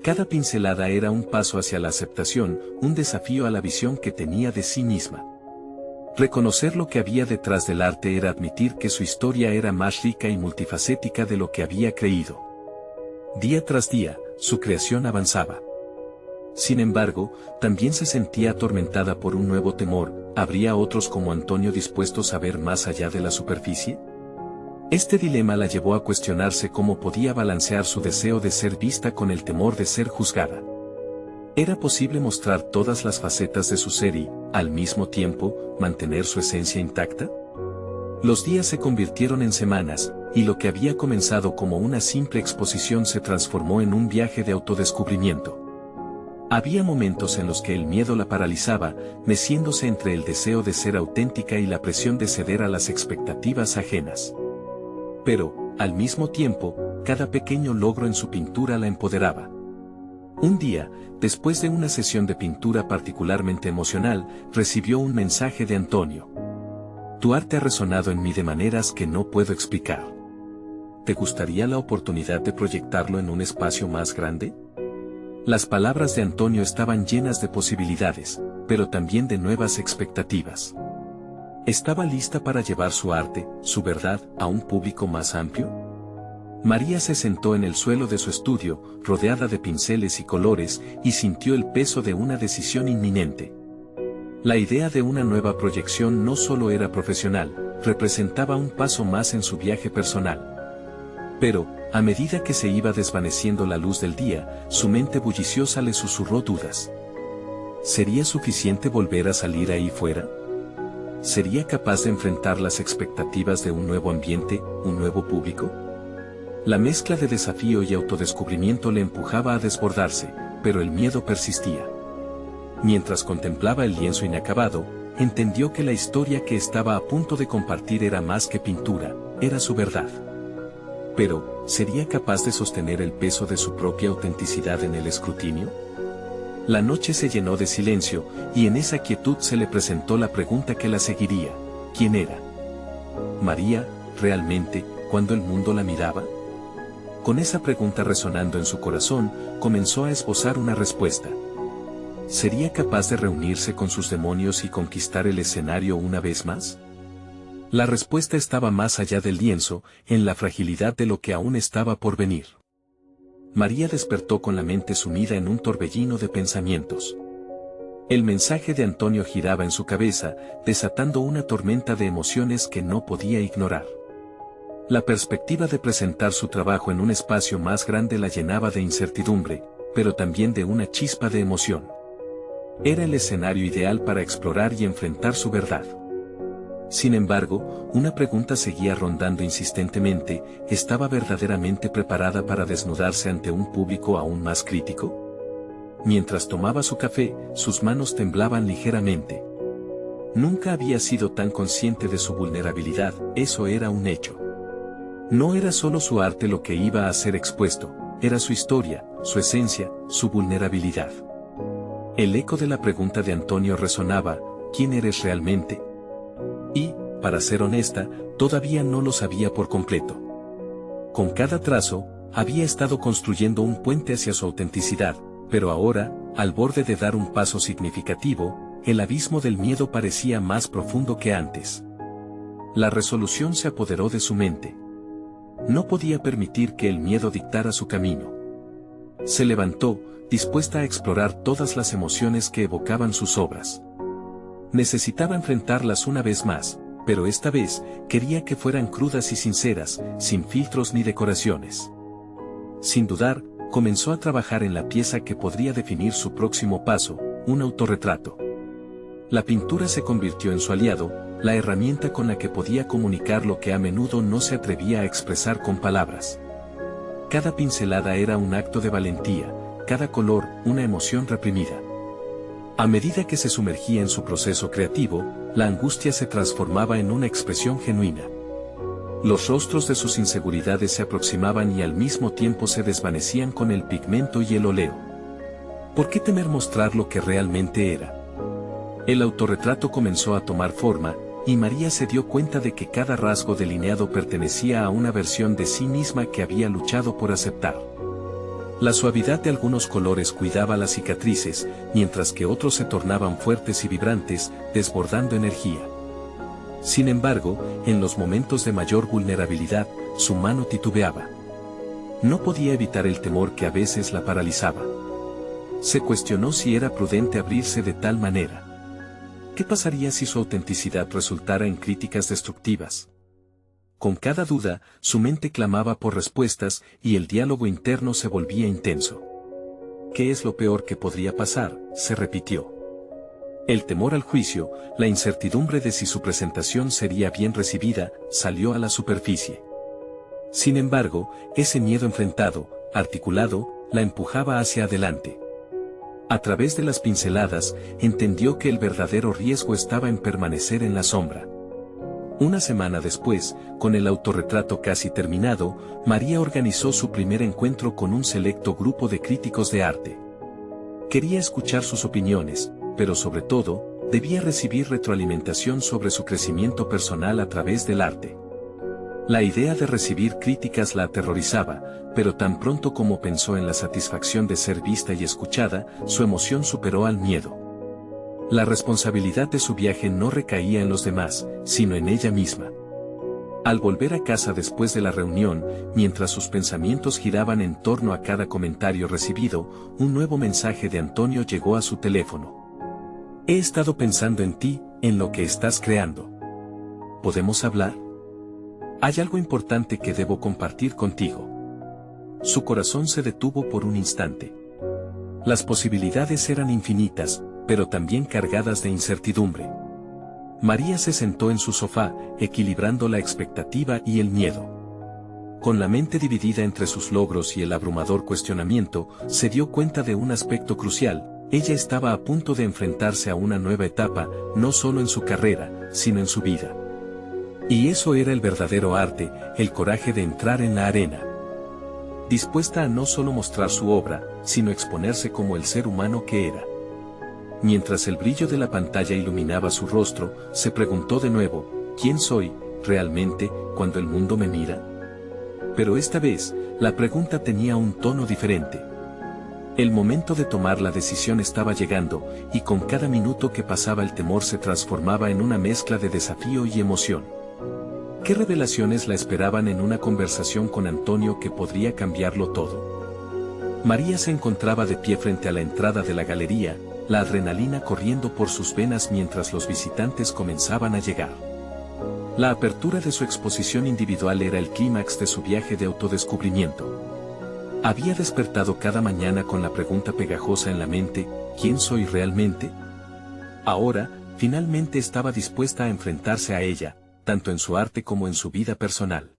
Cada pincelada era un paso hacia la aceptación, un desafío a la visión que tenía de sí misma. Reconocer lo que había detrás del arte era admitir que su historia era más rica y multifacética de lo que había creído. Día tras día, su creación avanzaba. Sin embargo, también se sentía atormentada por un nuevo temor. ¿Habría otros como Antonio dispuestos a ver más allá de la superficie? Este dilema la llevó a cuestionarse cómo podía balancear su deseo de ser vista con el temor de ser juzgada. ¿Era posible mostrar todas las facetas de su ser y, al mismo tiempo, mantener su esencia intacta? Los días se convirtieron en semanas, y lo que había comenzado como una simple exposición se transformó en un viaje de autodescubrimiento. Había momentos en los que el miedo la paralizaba, meciéndose entre el deseo de ser auténtica y la presión de ceder a las expectativas ajenas. Pero, al mismo tiempo, cada pequeño logro en su pintura la empoderaba. Un día, después de una sesión de pintura particularmente emocional, recibió un mensaje de Antonio. Tu arte ha resonado en mí de maneras que no puedo explicar. ¿Te gustaría la oportunidad de proyectarlo en un espacio más grande? Las palabras de Antonio estaban llenas de posibilidades, pero también de nuevas expectativas. ¿Estaba lista para llevar su arte, su verdad, a un público más amplio? María se sentó en el suelo de su estudio, rodeada de pinceles y colores, y sintió el peso de una decisión inminente. La idea de una nueva proyección no solo era profesional, representaba un paso más en su viaje personal. Pero, a medida que se iba desvaneciendo la luz del día, su mente bulliciosa le susurró dudas. ¿Sería suficiente volver a salir ahí fuera? ¿Sería capaz de enfrentar las expectativas de un nuevo ambiente, un nuevo público? La mezcla de desafío y autodescubrimiento le empujaba a desbordarse, pero el miedo persistía. Mientras contemplaba el lienzo inacabado, entendió que la historia que estaba a punto de compartir era más que pintura, era su verdad. Pero, ¿sería capaz de sostener el peso de su propia autenticidad en el escrutinio? La noche se llenó de silencio, y en esa quietud se le presentó la pregunta que la seguiría. ¿Quién era María, realmente, cuando el mundo la miraba? Con esa pregunta resonando en su corazón, comenzó a esbozar una respuesta. ¿Sería capaz de reunirse con sus demonios y conquistar el escenario una vez más? La respuesta estaba más allá del lienzo, en la fragilidad de lo que aún estaba por venir. María despertó con la mente sumida en un torbellino de pensamientos. El mensaje de Antonio giraba en su cabeza, desatando una tormenta de emociones que no podía ignorar. La perspectiva de presentar su trabajo en un espacio más grande la llenaba de incertidumbre, pero también de una chispa de emoción. Era el escenario ideal para explorar y enfrentar su verdad. Sin embargo, una pregunta seguía rondando insistentemente: ¿estaba verdaderamente preparada para desnudarse ante un público aún más crítico? Mientras tomaba su café, sus manos temblaban ligeramente. Nunca había sido tan consciente de su vulnerabilidad, eso era un hecho. No era solo su arte lo que iba a ser expuesto, era su historia, su esencia, su vulnerabilidad. El eco de la pregunta de Antonio resonaba: ¿quién eres realmente? Y, para ser honesta, todavía no lo sabía por completo. Con cada trazo, había estado construyendo un puente hacia su autenticidad, pero ahora, al borde de dar un paso significativo, el abismo del miedo parecía más profundo que antes. La resolución se apoderó de su mente. No podía permitir que el miedo dictara su camino. Se levantó, dispuesta a explorar todas las emociones que evocaban sus obras. Necesitaba enfrentarlas una vez más, pero esta vez quería que fueran crudas y sinceras, sin filtros ni decoraciones. Sin dudar, comenzó a trabajar en la pieza que podría definir su próximo paso, un autorretrato. La pintura se convirtió en su aliado, la herramienta con la que podía comunicar lo que a menudo no se atrevía a expresar con palabras. Cada pincelada era un acto de valentía, cada color una emoción reprimida. A medida que se sumergía en su proceso creativo, la angustia se transformaba en una expresión genuina. Los rostros de sus inseguridades se aproximaban y al mismo tiempo se desvanecían con el pigmento y el óleo. ¿Por qué temer mostrar lo que realmente era? El autorretrato comenzó a tomar forma, y María se dio cuenta de que cada rasgo delineado pertenecía a una versión de sí misma que había luchado por aceptar. La suavidad de algunos colores cuidaba las cicatrices, mientras que otros se tornaban fuertes y vibrantes, desbordando energía. Sin embargo, en los momentos de mayor vulnerabilidad, su mano titubeaba. No podía evitar el temor que a veces la paralizaba. Se cuestionó si era prudente abrirse de tal manera. ¿Qué pasaría si su autenticidad resultara en críticas destructivas? Con cada duda, su mente clamaba por respuestas y el diálogo interno se volvía intenso. ¿Qué es lo peor que podría pasar?, se repitió. El temor al juicio, la incertidumbre de si su presentación sería bien recibida, salió a la superficie. Sin embargo, ese miedo enfrentado, articulado, la empujaba hacia adelante. A través de las pinceladas, entendió que el verdadero riesgo estaba en permanecer en la sombra. Una semana después, con el autorretrato casi terminado, María organizó su primer encuentro con un selecto grupo de críticos de arte. Quería escuchar sus opiniones, pero sobre todo, debía recibir retroalimentación sobre su crecimiento personal a través del arte. La idea de recibir críticas la aterrorizaba, pero tan pronto como pensó en la satisfacción de ser vista y escuchada, su emoción superó al miedo. La responsabilidad de su viaje no recaía en los demás, sino en ella misma. Al volver a casa después de la reunión, mientras sus pensamientos giraban en torno a cada comentario recibido, un nuevo mensaje de Antonio llegó a su teléfono. He estado pensando en ti, en lo que estás creando. ¿Podemos hablar? Hay algo importante que debo compartir contigo. Su corazón se detuvo por un instante. Las posibilidades eran infinitas, pero también cargadas de incertidumbre. María se sentó en su sofá, equilibrando la expectativa y el miedo. Con la mente dividida entre sus logros y el abrumador cuestionamiento, se dio cuenta de un aspecto crucial: ella estaba a punto de enfrentarse a una nueva etapa, no solo en su carrera, sino en su vida. Y eso era el verdadero arte, el coraje de entrar en la arena. Dispuesta a no solo mostrar su obra, sino exponerse como el ser humano que era. Mientras el brillo de la pantalla iluminaba su rostro, se preguntó de nuevo: ¿quién soy, realmente, cuando el mundo me mira? Pero esta vez, la pregunta tenía un tono diferente. El momento de tomar la decisión estaba llegando, y con cada minuto que pasaba el temor se transformaba en una mezcla de desafío y emoción. ¿Qué revelaciones la esperaban en una conversación con Antonio que podría cambiarlo todo? María se encontraba de pie frente a la entrada de la galería, la adrenalina corriendo por sus venas mientras los visitantes comenzaban a llegar. La apertura de su exposición individual era el clímax de su viaje de autodescubrimiento. Había despertado cada mañana con la pregunta pegajosa en la mente: ¿quién soy realmente? Ahora, finalmente estaba dispuesta a enfrentarse a ella, tanto en su arte como en su vida personal.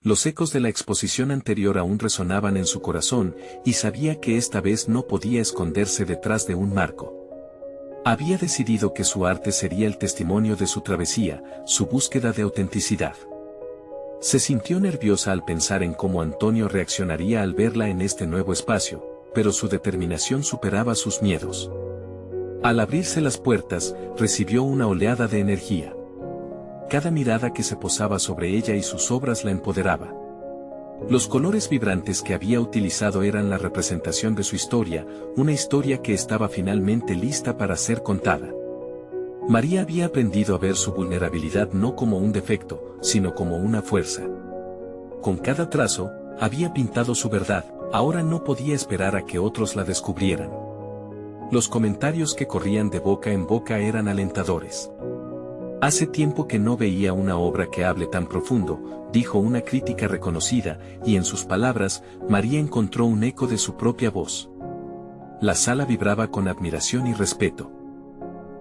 Los ecos de la exposición anterior aún resonaban en su corazón, y sabía que esta vez no podía esconderse detrás de un marco. Había decidido que su arte sería el testimonio de su travesía, su búsqueda de autenticidad. Se sintió nerviosa al pensar en cómo Antonio reaccionaría al verla en este nuevo espacio, pero su determinación superaba sus miedos. Al abrirse las puertas, recibió una oleada de energía. Cada mirada que se posaba sobre ella y sus obras la empoderaba. Los colores vibrantes que había utilizado eran la representación de su historia, una historia que estaba finalmente lista para ser contada. María había aprendido a ver su vulnerabilidad no como un defecto, sino como una fuerza. Con cada trazo, había pintado su verdad, Ahora no podía esperar a que otros la descubrieran. Los comentarios que corrían de boca en boca eran alentadores. Hace tiempo que no veía una obra que hable tan profundo, dijo una crítica reconocida, y en sus palabras, María encontró un eco de su propia voz. La sala vibraba con admiración y respeto.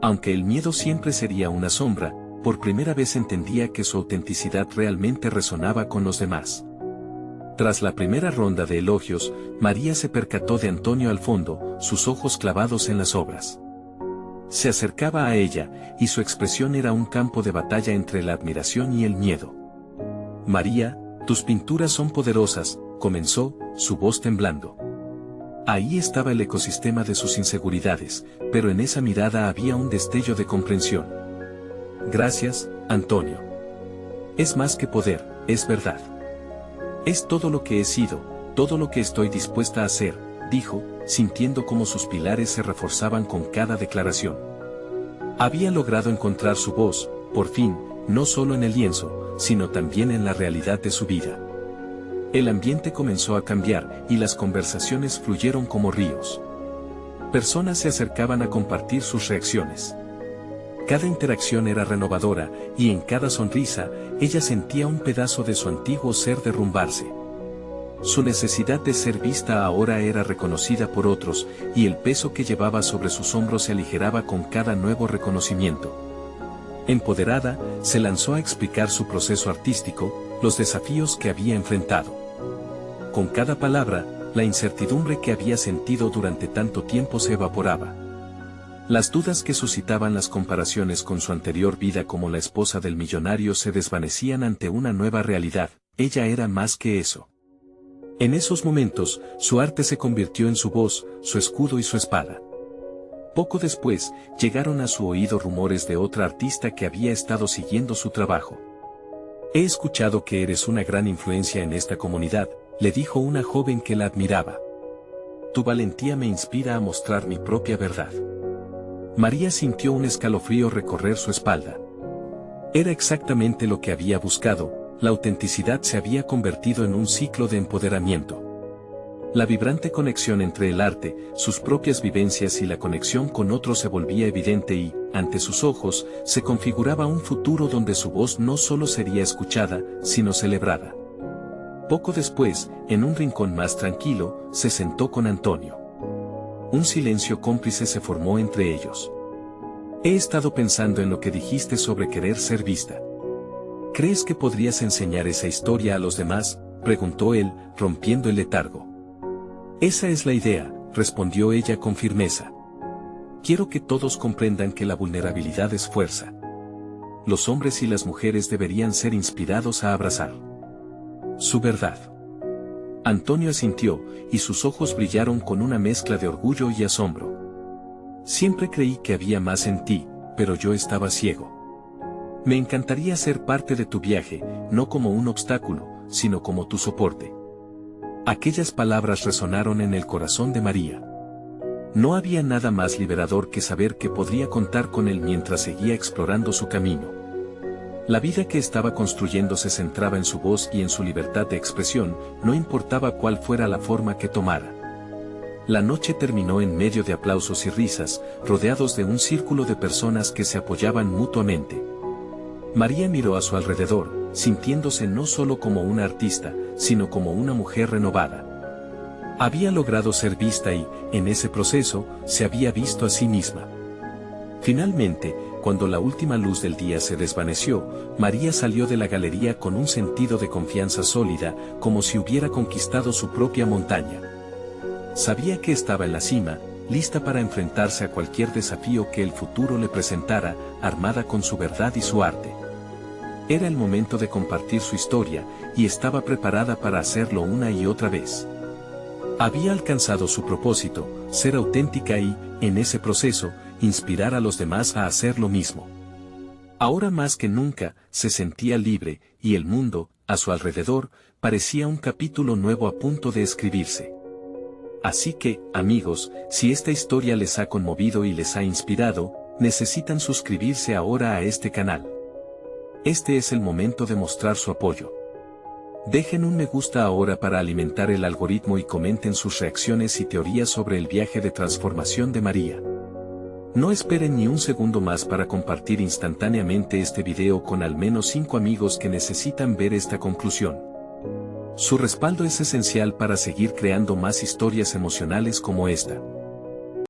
Aunque el miedo siempre sería una sombra, por primera vez entendía que su autenticidad realmente resonaba con los demás. Tras la primera ronda de elogios, María se percató de Antonio al fondo, sus ojos clavados en las obras. Se acercaba a ella, y su expresión era un campo de batalla entre la admiración y el miedo. María, tus pinturas son poderosas, comenzó, su voz temblando. Ahí estaba el ecosistema de sus inseguridades, pero en esa mirada había un destello de comprensión. Gracias, Antonio. Es más que poder, es verdad. Es todo lo que he sido, todo lo que estoy dispuesta a hacer, dijo, sintiendo cómo sus pilares se reforzaban con cada declaración. Había logrado encontrar su voz, por fin, no solo en el lienzo, sino también en la realidad de su vida. El ambiente comenzó a cambiar, y las conversaciones fluyeron como ríos. Personas se acercaban a compartir sus reacciones. Cada interacción era renovadora, y en cada sonrisa, ella sentía un pedazo de su antiguo ser derrumbarse. Su necesidad de ser vista ahora era reconocida por otros, y el peso que llevaba sobre sus hombros se aligeraba con cada nuevo reconocimiento. Empoderada, se lanzó a explicar su proceso artístico, los desafíos que había enfrentado. Con cada palabra, la incertidumbre que había sentido durante tanto tiempo se evaporaba. Las dudas que suscitaban las comparaciones con su anterior vida como la esposa del millonario se desvanecían ante una nueva realidad, ella era más que eso. En esos momentos, su arte se convirtió en su voz, su escudo y su espada. Poco después, llegaron a su oído rumores de otra artista que había estado siguiendo su trabajo. He escuchado que eres una gran influencia en esta comunidad, le dijo una joven que la admiraba. Tu valentía me inspira a mostrar mi propia verdad. María sintió un escalofrío recorrer su espalda. Era exactamente lo que había buscado, la autenticidad se había convertido en un ciclo de empoderamiento. La vibrante conexión entre el arte, sus propias vivencias y la conexión con otros se volvía evidente y, ante sus ojos, se configuraba un futuro donde su voz no solo sería escuchada, sino celebrada. Poco después, en un rincón más tranquilo, se sentó con Antonio. Un silencio cómplice se formó entre ellos. He estado pensando en lo que dijiste sobre querer ser vista. ¿Crees que podrías enseñar esa historia a los demás?, preguntó él, rompiendo el letargo. Esa es la idea, respondió ella con firmeza. Quiero que todos comprendan que la vulnerabilidad es fuerza. Los hombres y las mujeres deberían ser inspirados a abrazar su verdad. Antonio asintió, y sus ojos brillaron con una mezcla de orgullo y asombro. Siempre creí que había más en ti, pero yo estaba ciego. Me encantaría ser parte de tu viaje, no como un obstáculo, sino como tu soporte. Aquellas palabras resonaron en el corazón de María. No había nada más liberador que saber que podría contar con él mientras seguía explorando su camino. La vida que estaba construyendo se centraba en su voz y en su libertad de expresión, no importaba cuál fuera la forma que tomara. La noche terminó en medio de aplausos y risas, rodeados de un círculo de personas que se apoyaban mutuamente. María miró a su alrededor, sintiéndose no solo como una artista, sino como una mujer renovada. Había logrado ser vista y, en ese proceso, se había visto a sí misma. Finalmente, cuando la última luz del día se desvaneció, María salió de la galería con un sentido de confianza sólida, como si hubiera conquistado su propia montaña. Sabía que estaba en la cima, lista para enfrentarse a cualquier desafío que el futuro le presentara, armada con su verdad y su arte. Era el momento de compartir su historia, y estaba preparada para hacerlo una y otra vez. Había alcanzado su propósito, ser auténtica y, en ese proceso, inspirar a los demás a hacer lo mismo. Ahora más que nunca, se sentía libre, y el mundo, a su alrededor, parecía un capítulo nuevo a punto de escribirse. Así que, amigos, si esta historia les ha conmovido y les ha inspirado, necesitan suscribirse ahora a este canal. Este es el momento de mostrar su apoyo. Dejen un me gusta ahora para alimentar el algoritmo y comenten sus reacciones y teorías sobre el viaje de transformación de María. No esperen ni un segundo más para compartir instantáneamente este video con al menos 5 amigos que necesitan ver esta conclusión. Su respaldo es esencial para seguir creando más historias emocionales como esta.